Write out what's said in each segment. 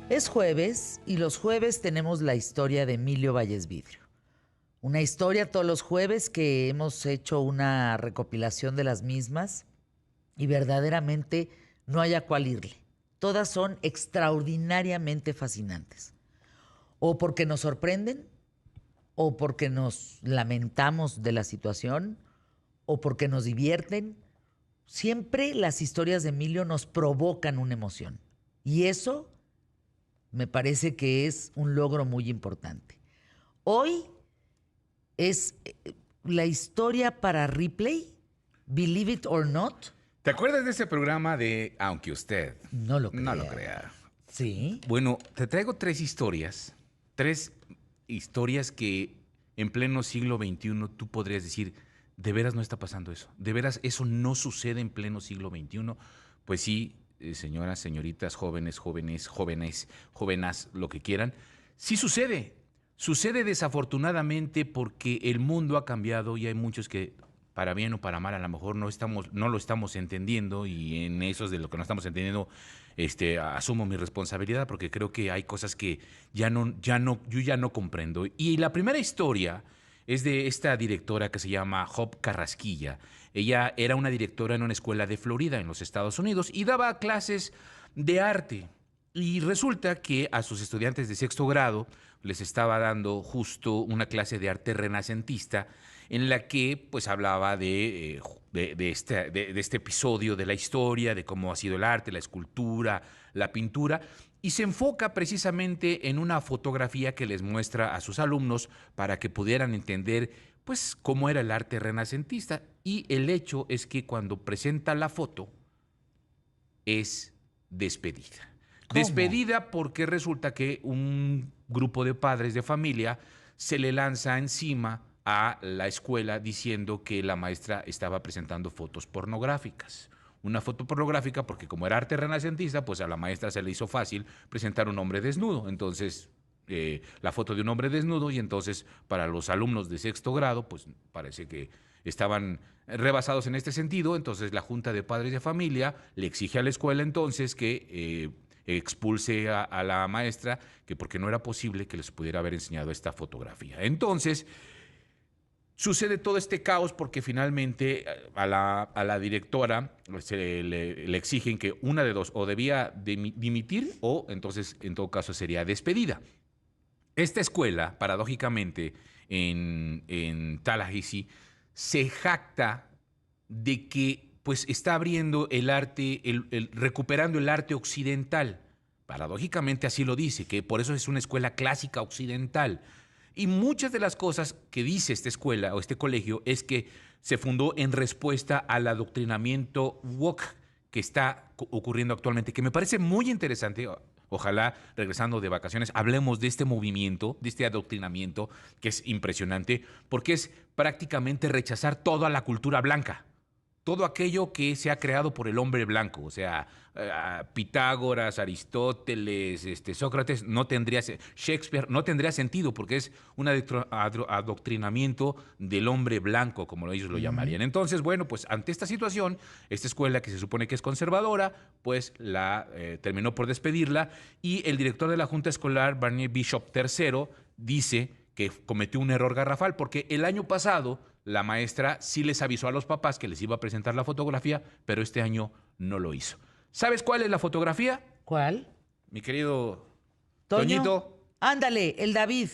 Es jueves y los jueves tenemos la historia de Emilio Valles Vidrio. Una historia todos los jueves que hemos hecho una recopilación de las mismas y verdaderamente no hay a cuál irle. Todas son extraordinariamente fascinantes. O porque nos sorprenden, o porque nos lamentamos de la situación, o porque nos divierten. Siempre las historias de Emilio nos provocan una emoción. Y eso me parece que es un logro muy importante. Hoy es la historia para Ripley, Believe It or Not. ¿Te acuerdas de ese programa de Aunque usted No lo no lo crea. crea? Sí. Bueno, te traigo tres historias que en pleno siglo XXI tú podrías decir, de veras no está pasando eso, de veras eso no sucede en pleno siglo XXI. Pues sí, señoras, señoritas, jóvenes, jóvenes, lo que quieran, sí sucede. Sucede desafortunadamente porque el mundo ha cambiado y hay muchos que, para bien o para mal, a lo mejor no lo estamos entendiendo, y en eso es de lo que no estamos entendiendo, asumo mi responsabilidad porque creo que hay cosas que yo ya no comprendo. Y la primera historia es de esta directora que se llama Hope Carrasquilla. Ella era una directora en una escuela de Florida, en los Estados Unidos, y daba clases de arte. Y resulta que a sus estudiantes de sexto grado les estaba dando justo una clase de arte renacentista en la que pues hablaba de este episodio de la historia, de cómo ha sido el arte, la escultura, la pintura, y se enfoca precisamente en una fotografía que les muestra a sus alumnos para que pudieran entender pues cómo era el arte renacentista. Y el hecho es que cuando presenta la foto es despedida. ¿Cómo? Despedida porque resulta que un grupo de padres de familia se le lanza encima a la escuela diciendo que la maestra estaba presentando fotos pornográficas. Una foto pornográfica porque como era arte renacentista, pues a la maestra se le hizo fácil presentar un hombre desnudo. Entonces, la foto de un hombre desnudo, y entonces para los alumnos de sexto grado, pues parece que estaban rebasados en este sentido. Entonces la Junta de Padres de Familia le exige a la escuela entonces que expulse a la maestra, que porque no era posible que les pudiera haber enseñado esta fotografía. Entonces sucede todo este caos porque finalmente a la directora le exigen que una de dos, o debía dimitir o entonces en todo caso sería despedida. Esta escuela, paradójicamente, en Tallahassee, se jacta de que pues está abriendo el arte, recuperando el arte occidental. Paradójicamente así lo dice, que por eso es una escuela clásica occidental. Y muchas de las cosas que dice esta escuela o este colegio es que se fundó en respuesta al adoctrinamiento woke que está ocurriendo actualmente, que me parece muy interesante. Ojalá, regresando de vacaciones, hablemos de este movimiento, de este adoctrinamiento, que es impresionante, porque es prácticamente rechazar toda la cultura blanca. Todo aquello que se ha creado por el hombre blanco, o sea, Pitágoras, Aristóteles, Sócrates, Shakespeare, no tendría sentido porque es un adoctrinamiento del hombre blanco, como ellos lo llamarían. Entonces, bueno, pues ante esta situación, esta escuela que se supone que es conservadora, pues terminó por despedirla, y el director de la Junta Escolar, Barney Bishop III, dice que cometió un error garrafal porque el año pasado la maestra sí les avisó a los papás que les iba a presentar la fotografía, pero este año no lo hizo. ¿Sabes cuál es la fotografía? ¿Cuál? Mi querido ¿Toño? Toñito. Ándale, el David.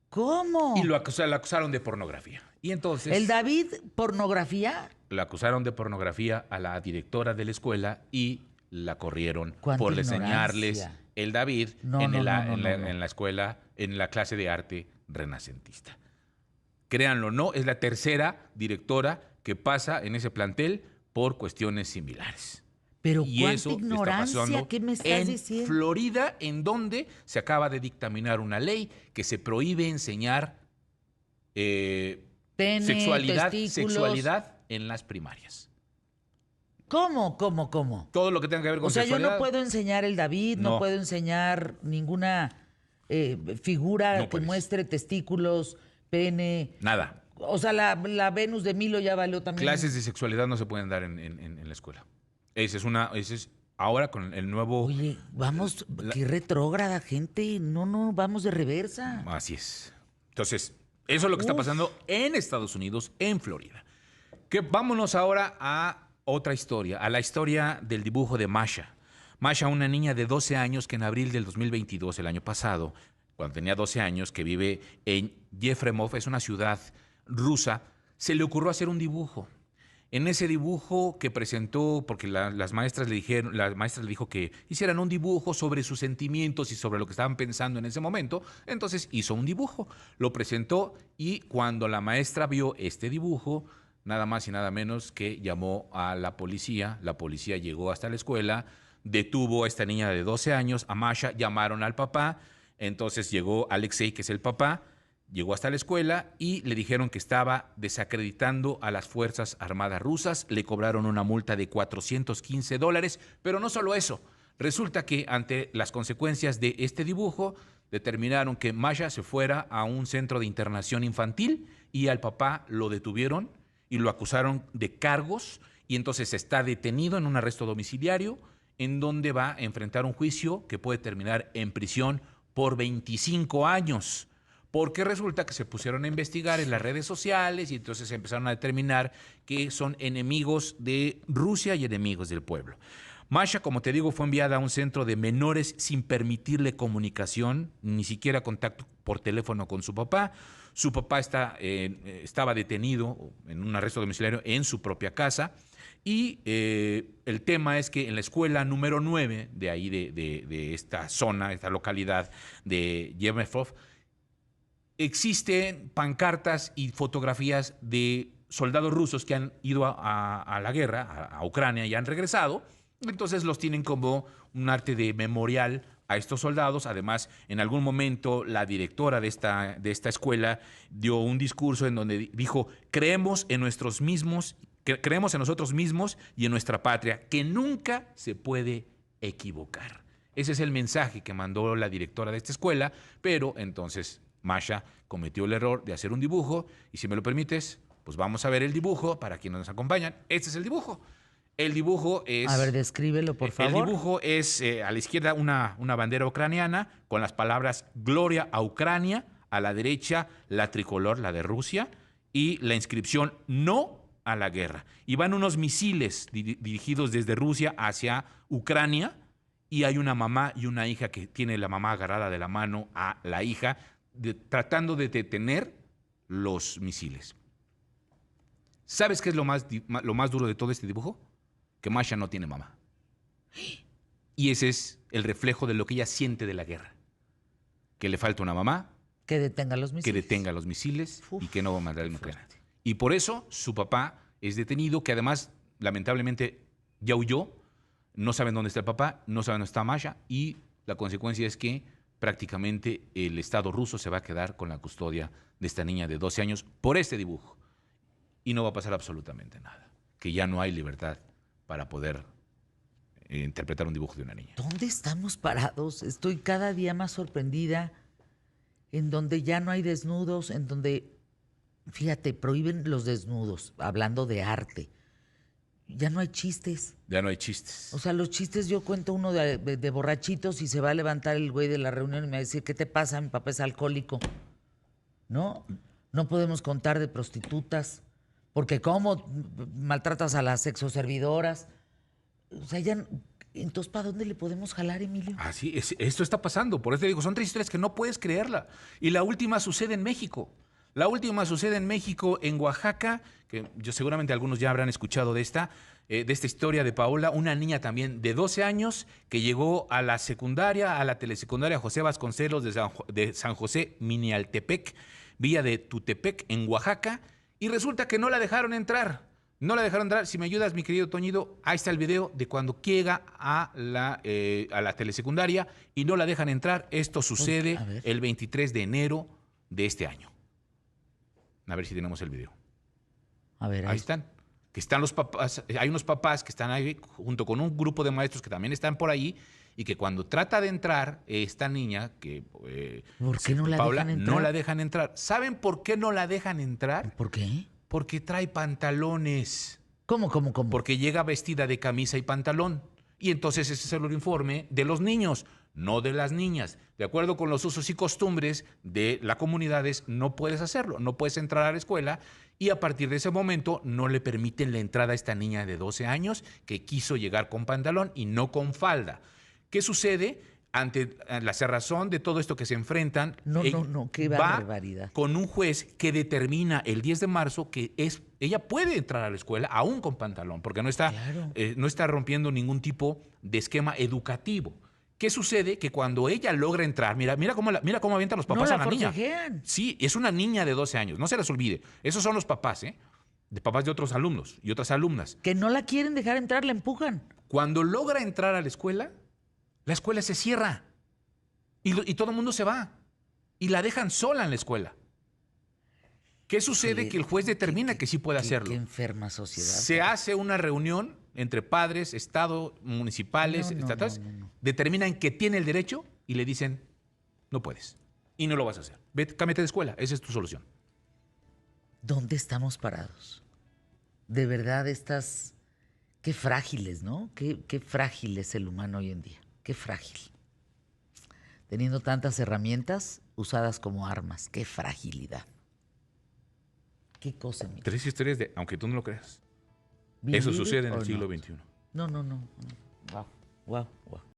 ¿Cómo? Y la acusaron de pornografía. Y entonces ¿El David pornografía? la acusaron de pornografía a la directora de la escuela y la corrieron ¡Cuánta por ignorancia! enseñarles el David No, en no. la escuela, en la clase de arte renacentista. Créanlo o no, es la tercera directora que pasa en ese plantel por cuestiones similares. Pero Y cuánta eso está ignorancia, pasando ¿qué me estás en diciendo? Florida, en donde se acaba de dictaminar una ley que se prohíbe enseñar Pene, testículos. sexualidad en las primarias. ¿Cómo? Todo lo que tenga que ver con O sea, yo sexualidad. no puedo enseñar el David, no No. puedo enseñar ninguna figura No que puedes. muestre testículos, pene. Nada. O sea, la Venus de Milo ya valió también. Clases de sexualidad no se pueden dar en la escuela. Esa es ahora con el nuevo... Oye, vamos, qué retrógrada, gente. No, no, vamos de reversa. Así es. Entonces, eso es lo que está Uf. pasando en Estados Unidos, en Florida. Que vámonos ahora a otra historia, a la historia del dibujo de Masha. Masha, una niña de 12 años que en abril del 2022, el año pasado, cuando tenía 12 años, que vive en Yefremov, es una ciudad rusa, se le ocurrió hacer un dibujo. En ese dibujo que presentó, porque las maestras le dijeron, la maestra le dijo que hicieran un dibujo sobre sus sentimientos y sobre lo que estaban pensando en ese momento, entonces hizo un dibujo, lo presentó y cuando la maestra vio este dibujo, nada más y nada menos que llamó a la policía llegó hasta la escuela, detuvo a esta niña de 12 años, a Masha, llamaron al papá, entonces llegó Alexei, que es el papá, llegó hasta la escuela y le dijeron que estaba desacreditando a las Fuerzas Armadas rusas. Le cobraron una multa de $415, pero no solo eso. Resulta que ante las consecuencias de este dibujo, determinaron que Masha se fuera a un centro de internación infantil y al papá lo detuvieron y lo acusaron de cargos y entonces está detenido en un arresto domiciliario en donde va a enfrentar un juicio que puede terminar en prisión por 25 años. Porque resulta que se pusieron a investigar en las redes sociales y entonces empezaron a determinar que son enemigos de Rusia y enemigos del pueblo. Masha, como te digo, fue enviada a un centro de menores sin permitirle comunicación, ni siquiera contacto por teléfono con su papá. Su papá estaba detenido en un arresto domiciliario en su propia casa. Y el tema es que en la escuela número 9 de ahí, de esta zona, esta localidad de Yefremov, existen pancartas y fotografías de soldados rusos que han ido a la guerra, a Ucrania, y han regresado. Entonces los tienen como un arte de memorial a estos soldados. Además, en algún momento la directora de esta escuela dio un discurso en donde dijo: creemos en nosotros mismos y en nuestra patria, que nunca se puede equivocar. Ese es el mensaje que mandó la directora de esta escuela, pero entonces Masha cometió el error de hacer un dibujo y, si me lo permites, pues vamos a ver el dibujo para quienes nos acompañan. Este es el dibujo. El dibujo es... A ver, descríbelo, por favor. El dibujo es a la izquierda una bandera ucraniana con las palabras Gloria a Ucrania, a la derecha la tricolor, la de Rusia, y la inscripción No a la guerra. Y van unos misiles dirigidos desde Rusia hacia Ucrania y hay una mamá y una hija que tiene la mamá agarrada de la mano a la hija, tratando de detener los misiles. ¿Sabes qué es lo más duro de todo este dibujo? Que Masha no tiene mamá. Y ese es el reflejo de lo que ella siente de la guerra. Que le falta una mamá. Que detenga los misiles. Que detenga los misiles. Uf, y que no va a mandar en Ucrania. Y por eso su papá es detenido, que además, lamentablemente, ya huyó. No saben dónde está el papá, no saben dónde está Masha. Y la consecuencia es que prácticamente el Estado ruso se va a quedar con la custodia de esta niña de 12 años por este dibujo. Y no va a pasar absolutamente nada. Que ya no hay libertad para poder interpretar un dibujo de una niña. ¿Dónde estamos parados? Estoy cada día más sorprendida, en donde ya no hay desnudos, en donde, fíjate, prohíben los desnudos, hablando de arte. Ya no hay chistes. Ya no hay chistes. O sea, los chistes, yo cuento uno de borrachitos y se va a levantar el güey de la reunión y me va a decir: ¿qué te pasa? Mi papá es alcohólico. ¿No? No podemos contar de prostitutas, porque ¿cómo maltratas a las sexoservidoras? O sea, ya... Entonces, ¿para dónde le podemos jalar, Emilio? Así es, esto está pasando. Por eso te digo, son 3 historias que no puedes creerla. Y la última sucede en México. La última sucede en México, en Oaxaca, que yo seguramente algunos ya habrán escuchado de esta historia de Paola, una niña también de 12 años que llegó a la secundaria, a la telesecundaria José Vasconcelos de San José Minialtepec, vía de Tutepec, en Oaxaca, y resulta que no la dejaron entrar. No la dejaron entrar. Si me ayudas, mi querido Toñido, ahí está el video de cuando llega a la telesecundaria y no la dejan entrar. Esto sucede el 23 de enero de este año. A ver si tenemos el video. A ver, ahí están. Que están los papás. Hay unos papás que están ahí junto con un grupo de maestros que también están por ahí y que cuando trata de entrar esta niña, que ¿por qué no la Paola, dejan entrar? no la dejan entrar. ¿Saben por qué no la dejan entrar? ¿Por qué? Porque trae pantalones. ¿Cómo? Porque llega vestida de camisa y pantalón. y entonces ese es el uniforme de los niños, no de las niñas. De acuerdo con los usos y costumbres de las comunidades, no puedes hacerlo, no puedes entrar a la escuela y a partir de ese momento no le permiten la entrada a esta niña de 12 años que quiso llegar con pantalón y no con falda. ¿Qué sucede? Ante la cerrazón de todo esto que se enfrentan, No, qué barbaridad. con un juez que determina el 10 de marzo que ella puede entrar a la escuela aún con pantalón, porque no está, Claro. no está rompiendo ningún tipo de esquema educativo. ¿Qué sucede? Que cuando ella logra entrar, mira cómo avientan los papás No, a la la niña. forcejean. Sí, es una niña de 12 años, no se les olvide. Esos son los papás, de papás de otros alumnos y otras alumnas. Que no la quieren dejar entrar, la empujan. Cuando logra entrar a la escuela se cierra y todo el mundo se va y la dejan sola en la escuela. ¿Qué sucede? Que el juez determina que sí puede hacerlo. Qué enferma sociedad. Se hace una reunión entre padres, Estado, municipales, estatales, determinan que tiene el derecho y le dicen, no puedes y no lo vas a hacer. Vete, cámbiate de escuela, esa es tu solución. ¿Dónde estamos parados? De verdad, qué frágiles, ¿no? Qué frágil es el humano hoy en día. Qué frágil. Teniendo tantas herramientas usadas como armas. Qué fragilidad. Qué cosa, Emilio. 3 historias de, aunque tú no lo creas. Believe Eso it sucede en or el siglo not. XXI. No. Wow.